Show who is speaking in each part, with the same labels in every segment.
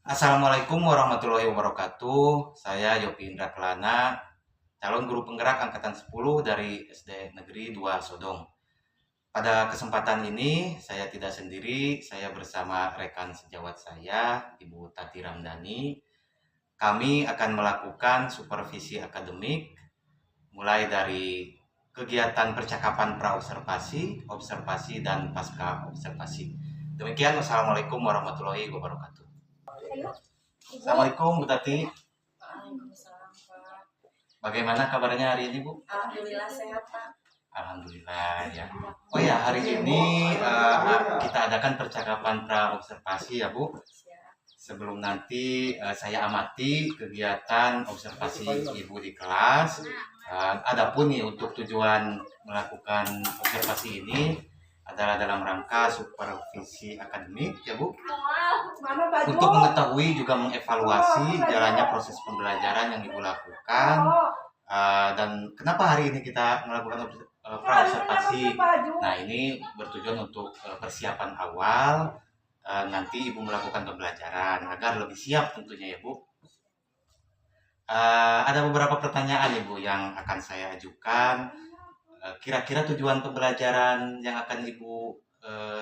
Speaker 1: Assalamualaikum warahmatullahi wabarakatuh. Saya Yopi Indra Kelana, calon guru penggerak angkatan 10 dari SD Negeri 2 Sodong. Pada kesempatan ini saya tidak sendiri, saya bersama rekan sejawat saya, Ibu Tati Ramdhani. Kami akan melakukan supervisi akademik mulai dari kegiatan percakapan praobservasi, observasi, dan pasca observasi. Demikian, wassalamualaikum warahmatullahi wabarakatuh. Assalamualaikum Bu Tati.
Speaker 2: Waalaikumsalam, Pak.
Speaker 1: Bagaimana kabarnya hari ini, Bu?
Speaker 2: Alhamdulillah sehat, Pak.
Speaker 1: Alhamdulillah ya. Oh ya, hari ini kita adakan percakapan pra-observasi ya, Bu. Sebelum nanti saya amati kegiatan observasi Ibu di kelas. Adapun nih untuk tujuan melakukan observasi ini adalah dalam rangka supervisi akademik ya, Bu. Untuk mengetahui juga mengevaluasi jalannya proses pembelajaran yang Ibu lakukan. Dan kenapa hari ini kita melakukan pra-observasi? Nah, ini bertujuan untuk persiapan awal nanti Ibu melakukan pembelajaran agar lebih siap tentunya ya, Bu. Ada beberapa pertanyaan Ibu yang akan saya ajukan. Kira-kira tujuan pembelajaran yang akan Ibu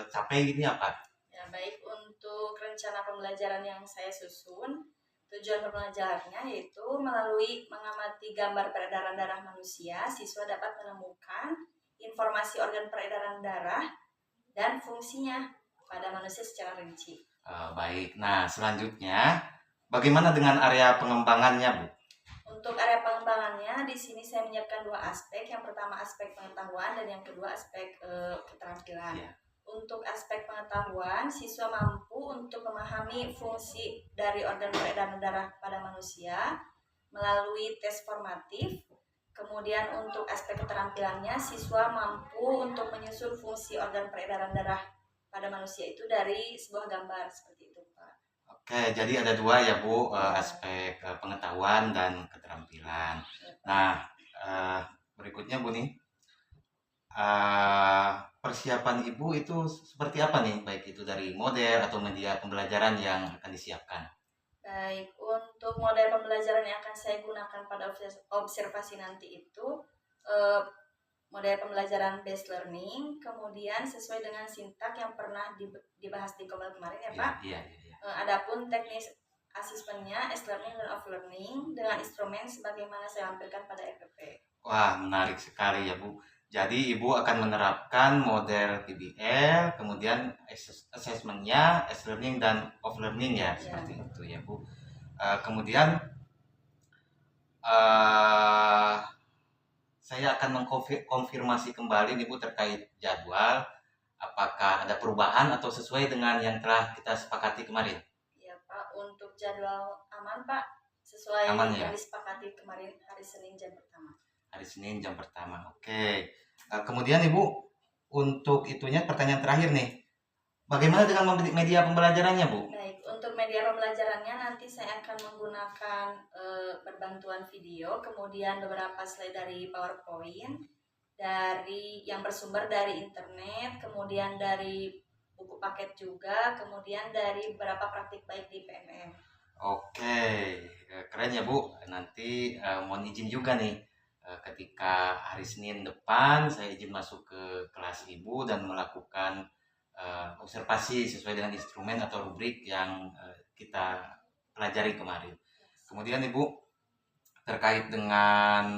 Speaker 1: capai ini apa?
Speaker 2: Ya, baik, untuk rencana pembelajaran yang saya susun, tujuan pembelajarannya yaitu melalui mengamati gambar peredaran darah manusia, siswa dapat menemukan informasi organ peredaran darah dan fungsinya pada manusia secara rinci.
Speaker 1: Baik, nah selanjutnya bagaimana dengan area pengembangannya, Bu?
Speaker 2: Untuk area pengembangannya, di sini saya menyiapkan dua aspek. Yang pertama aspek pengetahuan dan yang kedua aspek keterampilan. Ya. Untuk aspek pengetahuan, siswa mampu untuk memahami fungsi dari organ peredaran darah pada manusia melalui tes formatif. Kemudian untuk aspek keterampilannya, siswa mampu untuk menyusun fungsi organ peredaran darah pada manusia itu dari sebuah gambar seperti itu, Pak.
Speaker 1: Oke, jadi ada dua ya, Bu, aspek pengetahuan dan keterampilan. Nah, berikutnya Bu nih, persiapan Ibu itu seperti apa nih, baik itu dari model atau media pembelajaran yang akan disiapkan?
Speaker 2: Baik, untuk model pembelajaran yang akan saya gunakan pada observasi nanti itu model pembelajaran based learning, kemudian sesuai dengan sintak yang pernah dibahas di Komel kemarin ya, Pak.
Speaker 1: Iya.
Speaker 2: Adapun teknis asesmennya S-learning dan off-learning dengan instrumen sebagaimana saya lampirkan pada RPP.
Speaker 1: Wah, menarik sekali ya, Bu. Jadi Ibu akan menerapkan model PBL, kemudian asesmennya S-learning dan off-learning ya, seperti itu ya, Bu. Kemudian saya akan mengkonfirmasi kembali nih, Bu, terkait jadwal. Apakah ada perubahan atau sesuai dengan yang telah kita sepakati kemarin?
Speaker 2: Iya, Pak. Untuk jadwal aman, Pak. Sesuai
Speaker 1: aman,
Speaker 2: yang
Speaker 1: ya?
Speaker 2: Disepakati kemarin hari Senin jam pertama.
Speaker 1: Hari Senin jam pertama. Oke. Kemudian Ibu, untuk itunya pertanyaan terakhir nih. Bagaimana dengan media pembelajarannya, Bu?
Speaker 2: Baik, untuk media pembelajarannya nanti saya akan menggunakan berbantuan video, kemudian beberapa slide dari PowerPoint, dari yang bersumber dari internet, kemudian dari buku paket juga, kemudian dari beberapa praktik baik di PNM.
Speaker 1: Oke, keren ya, Bu. Nanti mohon izin juga nih, ketika hari Senin depan saya izin masuk ke kelas Ibu dan melakukan observasi sesuai dengan instrumen atau rubrik yang kita pelajari kemarin. Kemudian Ibu, terkait dengan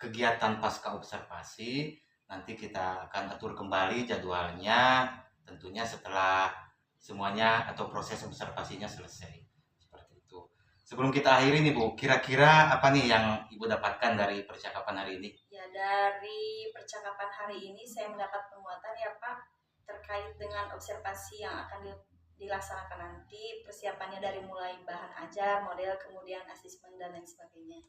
Speaker 1: kegiatan pasca observasi, nanti kita akan atur kembali jadwalnya, tentunya setelah semuanya atau proses observasinya selesai. Seperti itu. Sebelum kita akhiri nih, Bu, kira-kira apa nih yang Ibu dapatkan dari percakapan hari ini?
Speaker 2: Ya, dari percakapan hari ini saya mendapat penguatan ya, Pak, terkait dengan observasi yang akan dilaksanakan nanti, persiapannya dari mulai bahan ajar, model, kemudian asesmen dan lain sebagainya.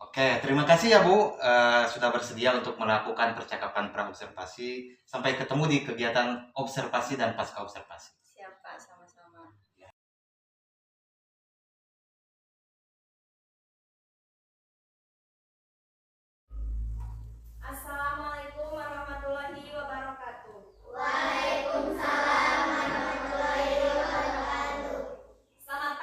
Speaker 1: Oke, terima kasih ya, Bu, sudah bersedia untuk melakukan percakapan pra-observasi. Sampai ketemu di kegiatan observasi dan pasca observasi.
Speaker 2: Siap, Pak, sama-sama. Assalamualaikum warahmatullahi wabarakatuh.
Speaker 3: Waalaikumsalam warahmatullahi wabarakatuh.
Speaker 2: Selamat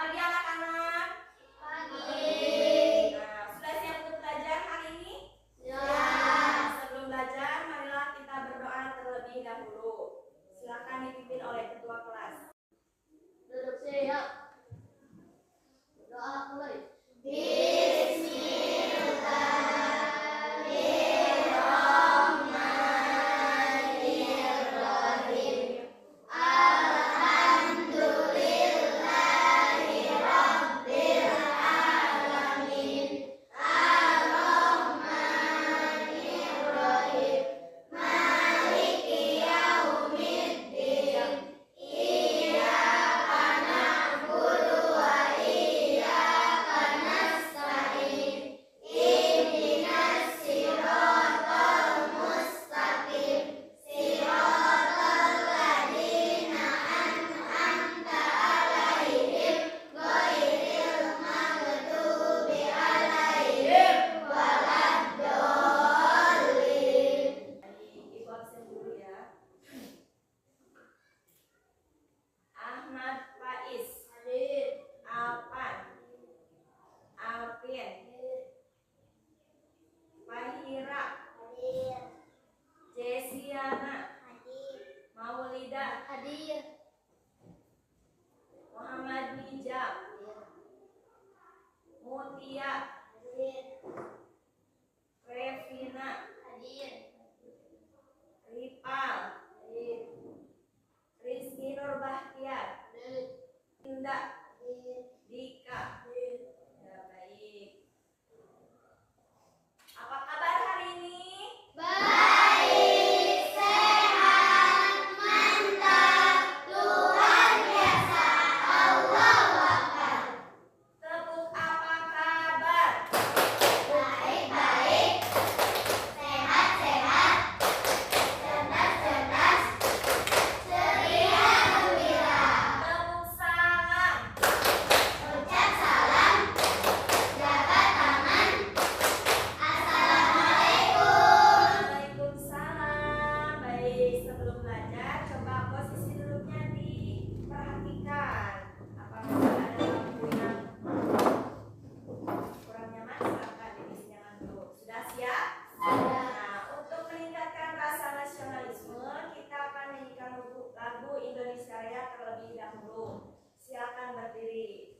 Speaker 2: terlebih dahulu. Silakan berdiri.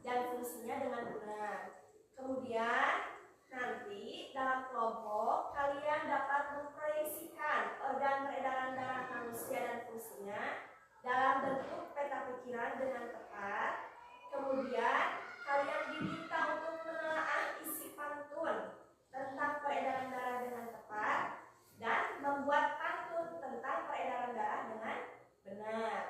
Speaker 2: Dan fungsinya dengan benar. Kemudian nanti dalam kelompok kalian dapat memproyeksikan organ peredaran darah manusia dan fungsinya dalam bentuk peta pikiran dengan tepat. Kemudian kalian diminta untuk menelaah isi pantun tentang peredaran darah dengan tepat dan membuat pantun tentang peredaran darah dengan benar.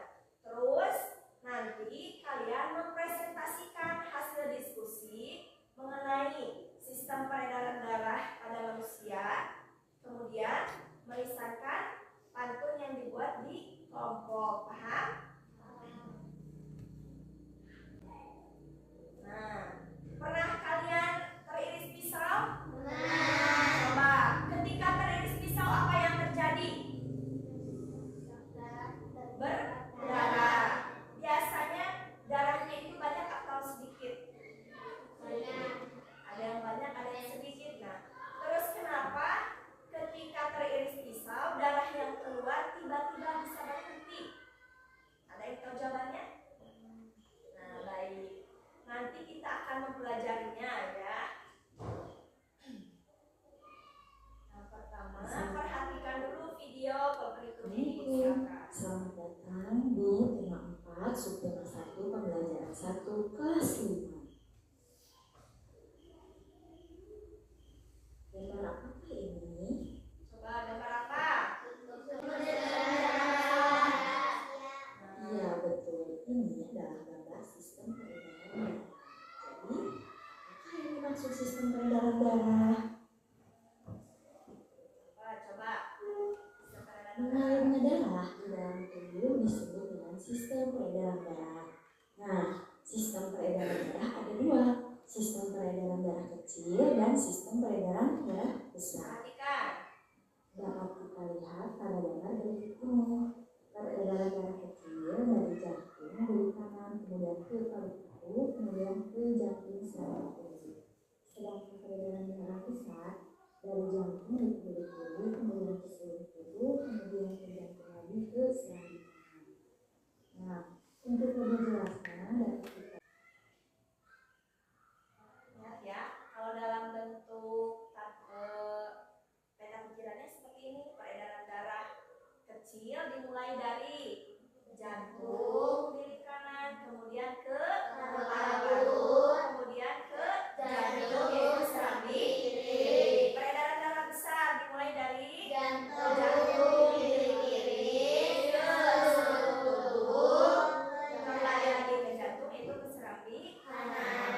Speaker 2: Terus nanti kalian mempresentasikan hasil diskusi mengenai sistem peredaran darah pada manusia, kemudian melisankan pantun yang dibuat di kelompok. Paham? Nah, pernah kalian teriris pisau? Coba, ketika teriris pisau apa yang terjadi? Berdarah. Biasanya darahnya itu banyak atau sedikit? Ada yang banyak, ada yang sedikit. Nah, terus kenapa ketika teriris pisau darah yang keluar tiba-tiba bisa berhenti? Ada yang tahu jawabannya? Nah, baik. Nanti kita akan mempelajarinya ya. Yang pertama, perhatikan dulu video berikut ini. Silakan.
Speaker 3: Selamat datang di tema 4 subtema 1 pembelajaran 1 kelas 5. Gambar apa ini?
Speaker 2: Coba gambar apa?
Speaker 3: Iya betul, ini adalah gambar sistem peredaran darah. Jadi, apa ini maksud sistem peredaran darah?
Speaker 2: Coba.
Speaker 3: Mengalirnya darah di dalam tubuh disebut dengan sistem peredaran darah. Nah, sistem peredaran darah ada dua, sistem peredaran darah kecil dan sistem peredaran darah besar.
Speaker 2: Perhatikan.
Speaker 3: Dapat kita lihat pada gambar berikut ini. Peredaran darah kecil dari jantung dari kanan, kemudian ke paru-paru, kemudian ke jantung secara kiri. Sedangkan peredaran darah besar dari jantung ke kiri, kemudian ke seluruh tubuh, kemudian ke jantung lagi ke selang kanan. Nah, untuk lebih jelasnya dapat kita
Speaker 2: Lihat ya, kalau dalam bentuk peta pikirannya seperti ini, peredaran darah kecil dimulai dari jantung kiri kanan, kemudian ke paru-paru, kemudian ke jantung yaitu serambi kiri. Peredaran darah besar dimulai dari jantung kiri ke seluruh tubuh, kembali lagi ke jantung yaitu ke serambi kanan.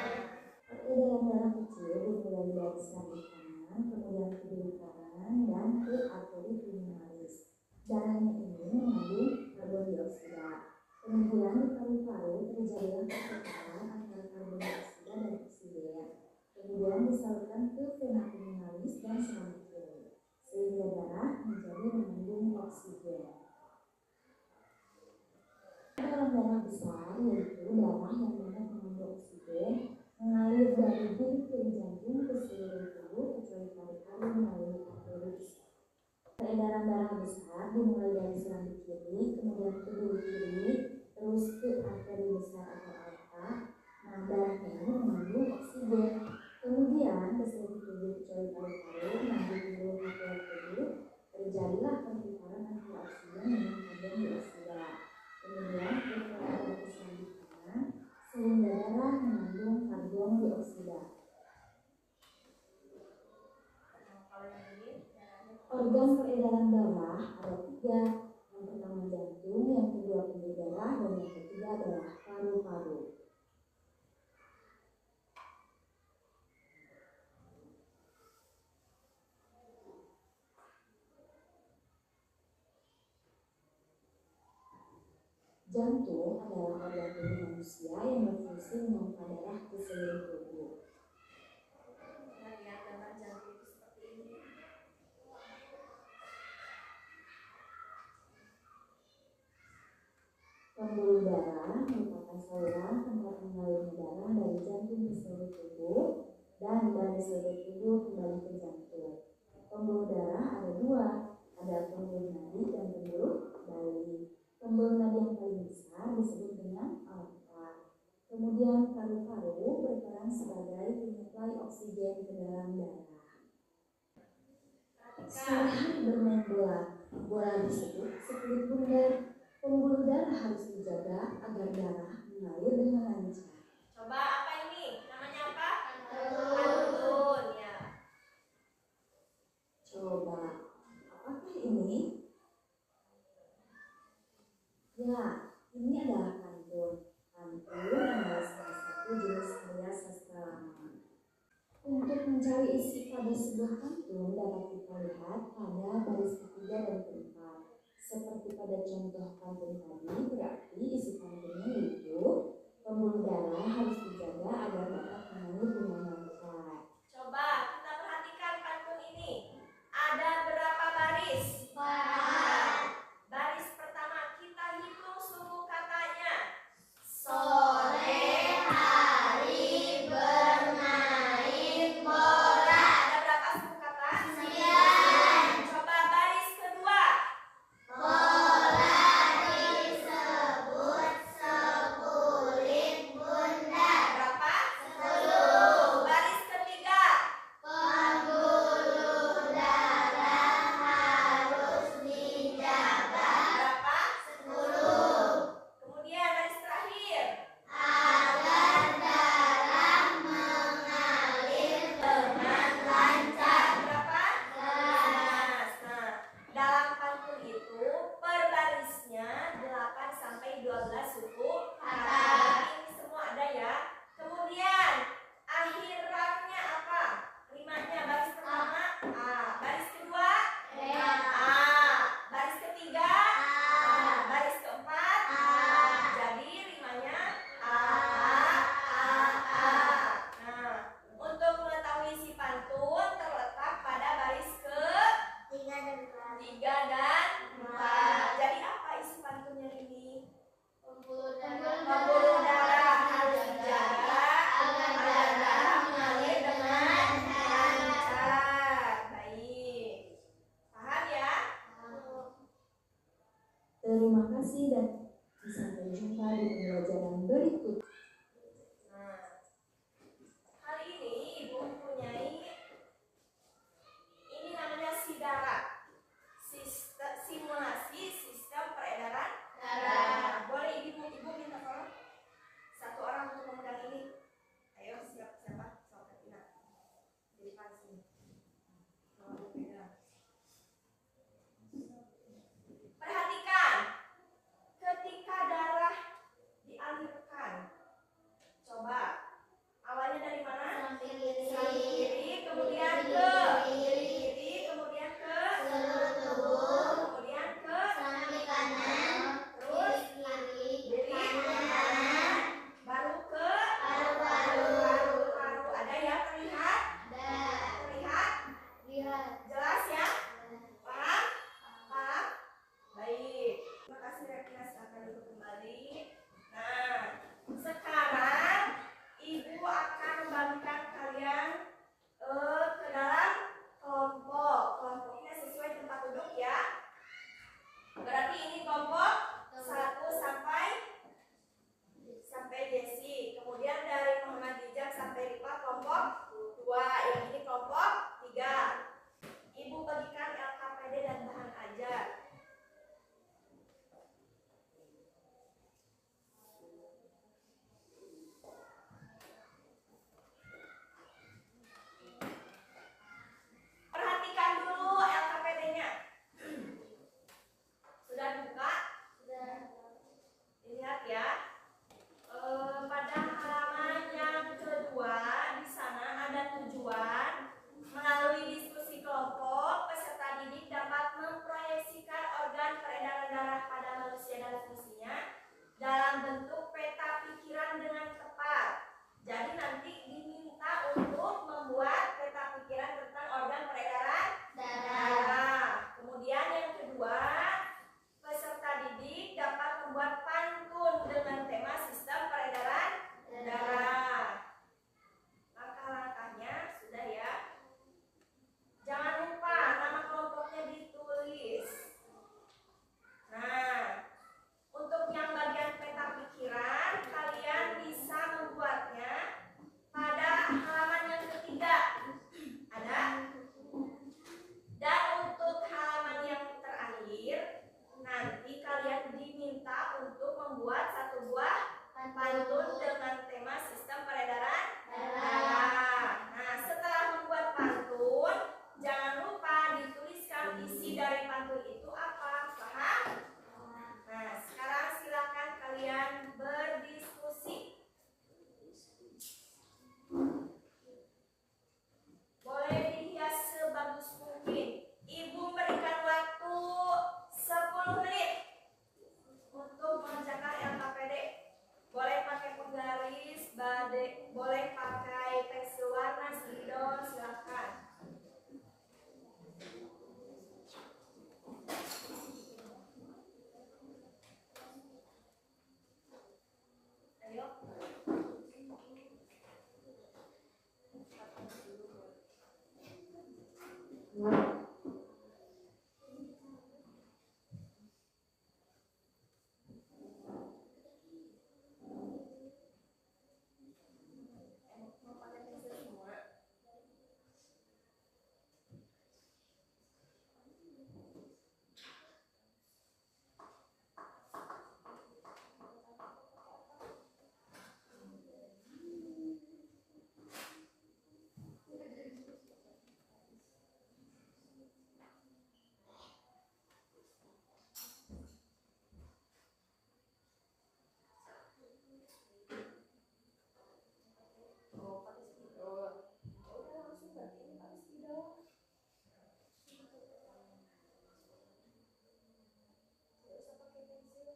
Speaker 3: peredaran darah kecil dimulai dari serambi kanan, kemudian ke kiri kanan, dan ke arteri pulmonalis. Darahnya ini mengandung karbon dioksida. Kemudian di paru-paru terjadilah pertukaran antara karbon dioksida dan oksigen. Kemudian disalurkan ke vena pulmonalis dan serambi kiri, sehingga darah menjadi mengandung oksigen. Dalam darah besar yaitu darah yang banyak mengandung oksigen mengalir dari kiri jantung ke seluruh tubuh kecuali paru-paru melalui arteri. Peredaran darah besar dimulai dari serambi kiri, kemudian ke duri kiri, terus ke arteri besar atau aorta. Nah, darah ini mengandung oksigen. Kemudian aliran darah ada tiga. Yang pertama jantung, yang kedua pembuluh darah, dan yang ketiga adalah paru-paru. Jantung adalah organ tubuh manusia yang berfungsi memompa darah ke seluruh tubuh.
Speaker 2: Nah, lihat gambar jantung itu seperti ini.
Speaker 3: Pembuluh darah merupakan saluran tempat mengalirnya darah dari jantung ke seluruh tubuh dan dari seluruh tubuh kembali ke jantung. Pembuluh darah ada dua, ada pembuluh nadi dan pembuluh dali. Pembuluh nadi yang paling besar disebut dengan aorta. Kemudian paru-paru berperan sebagai penyuplai oksigen ke dalam darah. Selain bermain bola, bola disebut split bundar. Pembuluh darah harus dijaga agar darah mengalir dengan lancar.
Speaker 2: Coba apa ini? Namanya apa? Pantun ya.
Speaker 3: Coba, apakah ini? Ya, ini adalah pantun. Pantun adalah salah satu jenis karya sastra lama. Untuk mencari isi pada sebuah pantun dapat kita lihat pada baris ketiga dan keempat. Seperti pada contoh pantun tadi, berarti isi pantunnya itu pembuluh darah harus dijaga agar dapat mengalir dengan lancar.
Speaker 2: Coba kita perhatikan pantun ini. Ada berapa baris? 4. Baris pertama kita hitung suku katanya. Sore hari bermain bola. Ada berapa suku kata? 9. Coba baris kedua. Bola disebut sekulit bundar. Berapa? 10. Baris ketiga. Pembuluh darah harus dijaga. Berapa? 10. Kemudian baris terakhir. Agar darah mengalir dengan lancar. Berapa? 11. Nah, dalam pantun itu per barisnya 8 sampai 12 suku kata. Ini semua ada ya. Kemudian akhirannya apa? Rimanya baris pertama A, baris kedua A, baris ketiga A, baris keempat A. Jadi rimanya A. Nah, untuk mengetahui isi pantun terletak pada baris ke 3 dan 4. Jadi apa isi pantunnya ini? Pembuluh darah harus dijaga agar darah mengalir dengan lancar. Baik. Paham ya?
Speaker 3: Terima kasih dan sampai jumpa di pembelajaran berikut.
Speaker 2: Nah, kali ini Ibu mempunyai ini namanya SIDARA. Simulasi sistem peredaran darah. Boleh ibu minta tolong satu orang untuk memegang ini. Ayo siapa? Saudara Tina. Di depan sini. Tolong dipegang. Perhatikan, ketika darah dialirkan Untuk mengerjakan LKPD, boleh pakai penggaris, boleh pakai pensil warna, spidol, silakan. Ayo. Mau pakai pensil semua? Oh, pakai spidol. Ya udah langsung berarti ini pakai spidol. Nggak usah pakai pensil.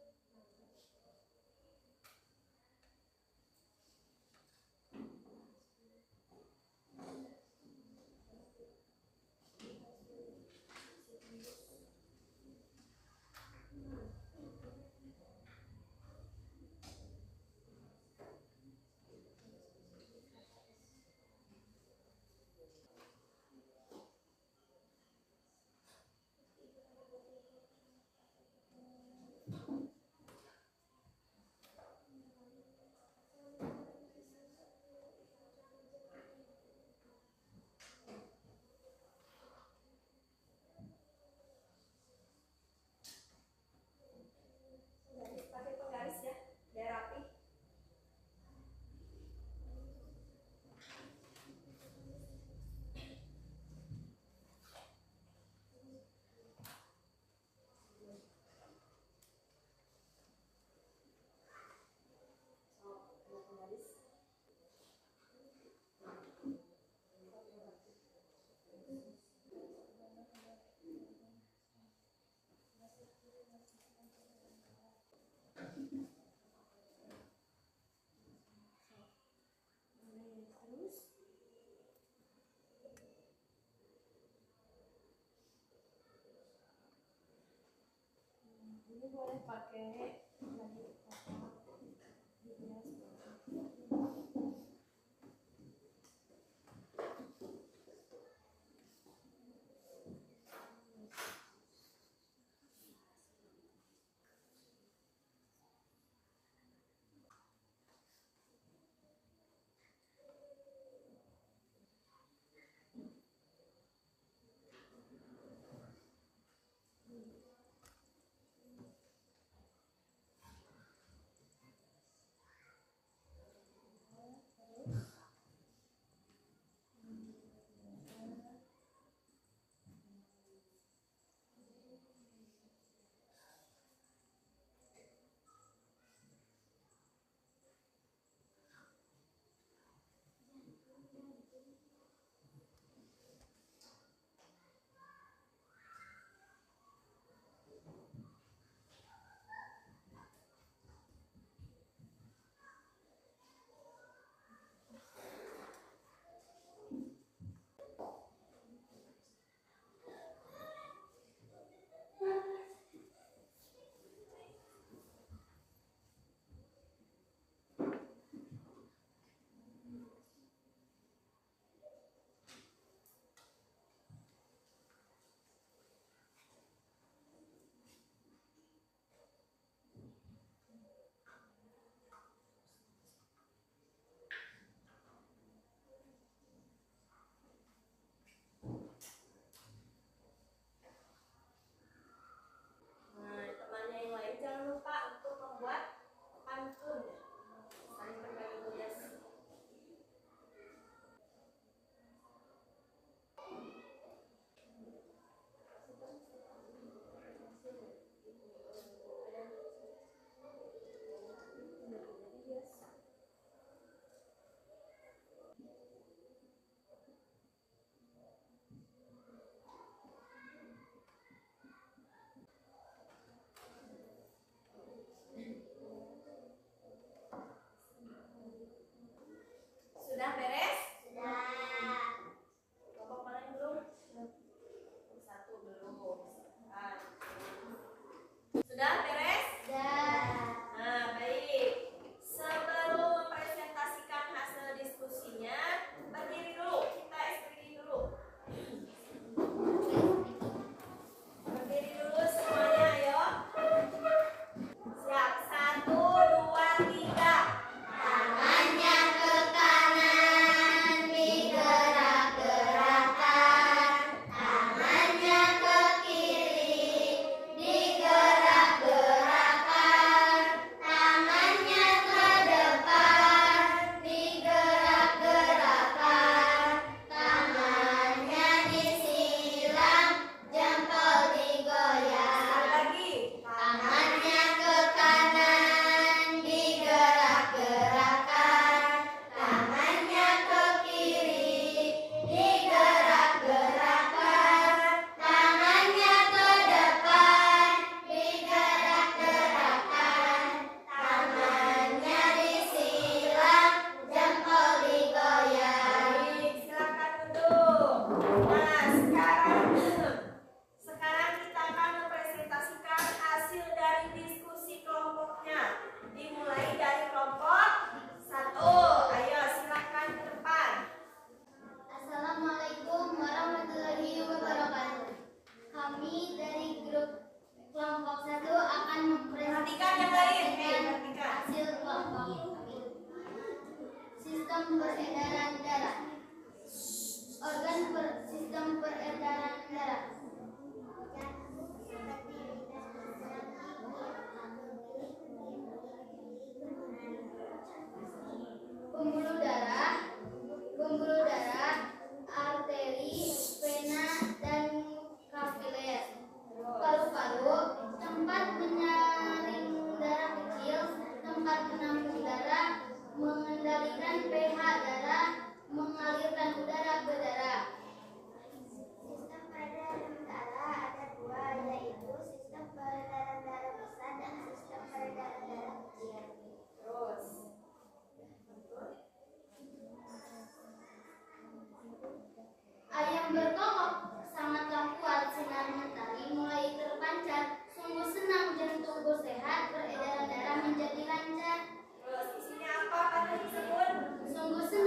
Speaker 2: Pakai penggaris ya, biar rapi. Ada penggaris. Terus ini boleh pakai lagi kotak dihias. Nah, temannya yang lain jangan lupa untuk membuat pantun. Saling berbagi tugas.
Speaker 4: tempat menampung darah, mengendalikan pH darah, mengalirkan udara ke darah. Sistem peredaran darah ada dua, yaitu sistem peredaran darah besar dan sistem peredaran darah kecil.
Speaker 2: Terus,
Speaker 4: Ayam berkokok, sangatlah kuat sinar matahari mulai terpancar. Sungguh senang jantungku sehat, peredaran darah menjadi lancar.
Speaker 2: terus isinya apa pada disebut?
Speaker 4: Sungguh senang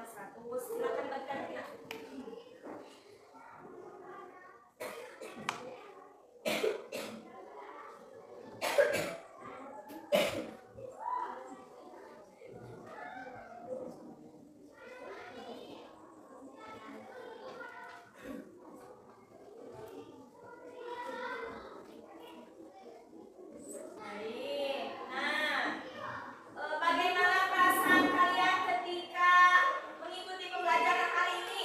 Speaker 2: 100. Silakan bagikan. Baik. Nah, bagaimana perasaan kalian ketika mengikuti pembelajaran kali ini?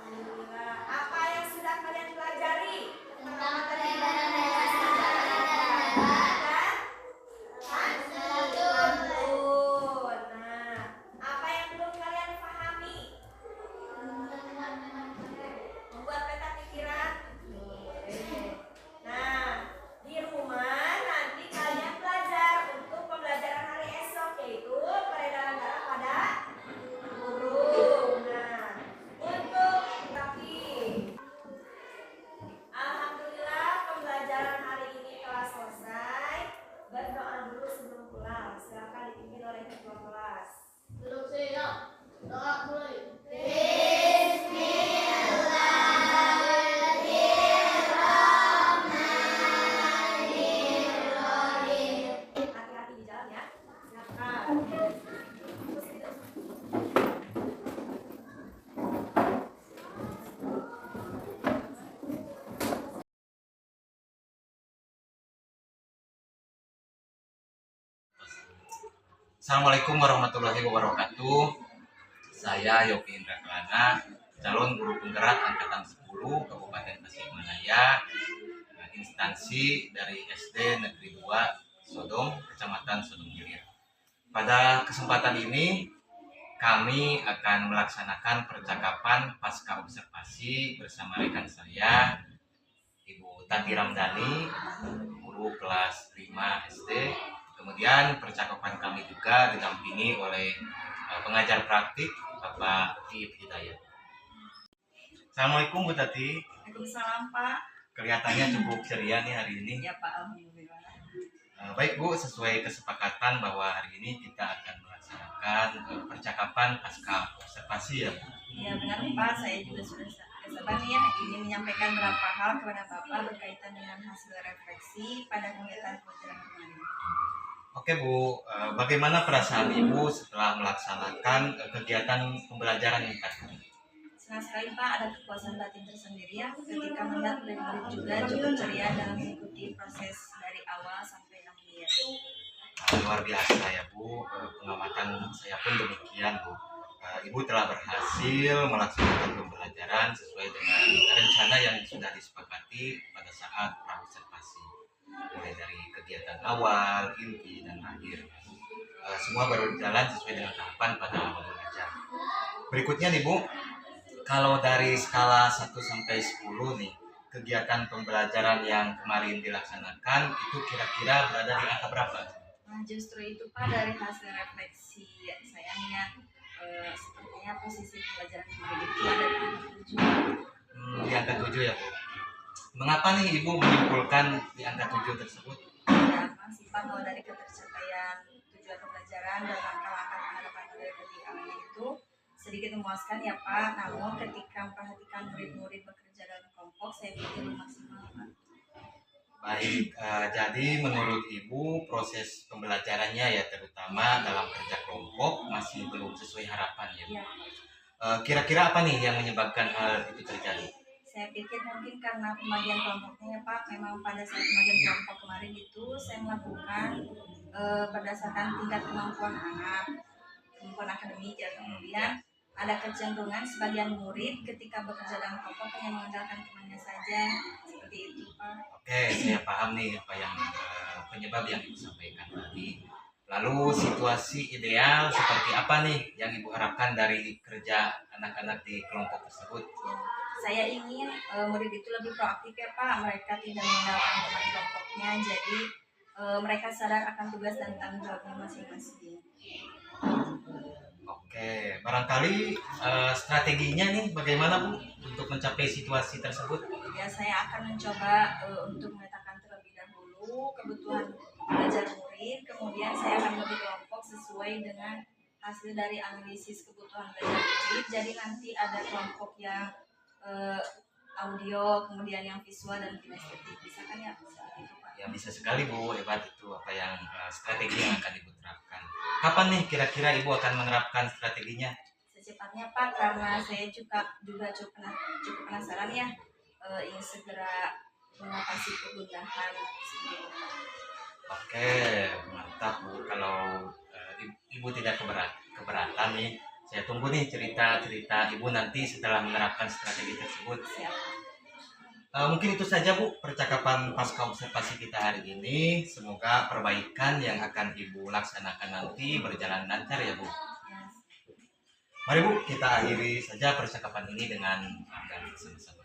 Speaker 2: Alhamdulillah. Apa yang sudah kalian pelajari?
Speaker 4: Tentang peredaran darah dan
Speaker 2: Betul. Nah, apa yang belum kalian pahami? Membuat peta pikiran? Boleh. Nah, di rumah nanti kalian belajar untuk pembelajaran hari esok, yaitu peredaran darah pada burung. Nah, untuk tapi alhamdulillah pembelajaran hari ini telah selesai. Berdoa dulu sebelum pulang. Silakan dipimpin oleh ketua kelas.
Speaker 4: duduk siap. Doa mulai.
Speaker 2: Hati-hati di jalan ya. Silakan.
Speaker 1: Assalamualaikum warahmatullahi wabarakatuh. Saya Yopi Indra Kelana, calon guru penggerak angkatan 10 Kabupaten Tasikmalaya, instansi dari SD Negeri 2 Sodong, Kecamatan Sodong Hilir. Pada kesempatan ini kami akan melaksanakan percakapan pasca observasi bersama rekan saya, Ibu Tati Ramdhani, guru kelas 5 SD. Kemudian percakapan kami juga didampingi oleh pengajar praktik Bapak Iip Hidayat. Assalamualaikum Bu Tati.
Speaker 2: Waalaikumsalam Pak.
Speaker 1: Kelihatannya cukup ceria nih hari ini.
Speaker 2: Ya Pak, alhamdulillah.
Speaker 1: Baik Bu, sesuai kesepakatan bahwa hari ini kita akan melaksanakan percakapan pasca observasi ya Bu.
Speaker 2: Ya benar Pak, saya juga sudah sabar nih ya ingin menyampaikan beberapa hal kepada Bapak berkaitan dengan hasil refleksi pada kegiatan pelajaran kemarin.
Speaker 1: Oke Bu, bagaimana perasaan Ibu setelah melaksanakan kegiatan pembelajaran ini tadi?
Speaker 2: Senang sekali Pak, ada kepuasan batin tersendiri ya ketika melihat murid-murid juga cukup ceria dalam mengikuti proses dari awal sampai akhir.
Speaker 1: Luar biasa ya Bu, pengamatan saya pun demikian Bu. Ibu telah berhasil melaksanakan pembelajaran sesuai dengan rencana yang sudah disepakati pada saat praobservasi, mulai dari kegiatan awal, inti, dan akhir. Semua berjalan sesuai dengan tahapan pada awal belajar. Berikutnya nih Bu, kalau dari skala 1 sampai 10 nih, kegiatan pembelajaran yang kemarin dilaksanakan itu kira-kira berada di angka berapa?
Speaker 2: Nah justru itu Pak, dari hasil refleksi saya nih ya, sepertinya posisi pembelajaran kemarin itu ada di angka 7.
Speaker 1: Di angka 7 ya Bu. Mengapa nih Ibu menyimpulkan di angka 7 tersebut?
Speaker 2: Ya masih Pak, kalau dari ketercapaian tujuan pembelajaran dan langkah-langkah penghadapan dari awalnya itu sedikit memuaskan ya Pak, namun ketika memperhatikan murid-murid bekerja dalam kelompok saya pikir belum maksimal Pak.
Speaker 1: Baik, jadi menurut Ibu proses pembelajarannya ya terutama dalam kerja kelompok masih belum sesuai harapan ya.
Speaker 2: Ya,
Speaker 1: Kira-kira apa nih yang menyebabkan hal itu terjadi?
Speaker 2: saya pikir mungkin karena pembagian kelompoknya ya Pak, memang pada saat pembagian kelompok kemarin itu saya melakukan berdasarkan tingkat kemampuan anak, kemampuan akademik ya, kemudian ada kecenderungan sebagian murid ketika bekerja dalam kelompok hanya mengandalkan temannya saja, seperti itu Pak.
Speaker 1: Oke, saya paham nih apa yang penyebab yang Ibu sampaikan tadi. Lalu situasi ideal seperti apa nih yang Ibu harapkan dari kerja anak-anak di kelompok tersebut?
Speaker 2: Ya, saya ingin murid itu lebih proaktif ya Pak, mereka tidak meninggalkan teman kelompoknya, jadi mereka sadar akan tugas dan tanggung jawabnya masing-masing.
Speaker 1: Oke, barangkali strateginya nih bagaimana Bu untuk mencapai situasi tersebut?
Speaker 2: Ya, saya akan mencoba untuk memetakan terlebih dahulu kebutuhan belajar murid, kemudian saya akan membagi kelompok sesuai dengan hasil dari analisis kebutuhan belajar wajib. Jadi nanti ada kelompok yang audio, kemudian yang visual dan kinestetik. Bisa kan ya? Bisa itu Pak.
Speaker 1: Ya bisa sekali Bu, hebat itu apa yang strategi yang akan Ibu terapkan. Kapan nih kira-kira Ibu akan menerapkan strateginya?
Speaker 2: Secepatnya Pak, karena saya juga cukup penasaran ya, ingin segera mengatasi kegundahan seperti itu Pak.
Speaker 1: Oke, mantap Bu. Kalau Ibu tidak keberatan nih, saya tunggu nih cerita-cerita Ibu nanti setelah menerapkan strategi tersebut.
Speaker 2: Siap.
Speaker 1: Mungkin itu saja Bu percakapan pasca observasi kita hari ini. Semoga perbaikan yang akan Ibu laksanakan nanti berjalan lancar ya Bu.
Speaker 2: Ya.
Speaker 1: Mari Bu, kita akhiri saja percakapan ini dengan sama-sama.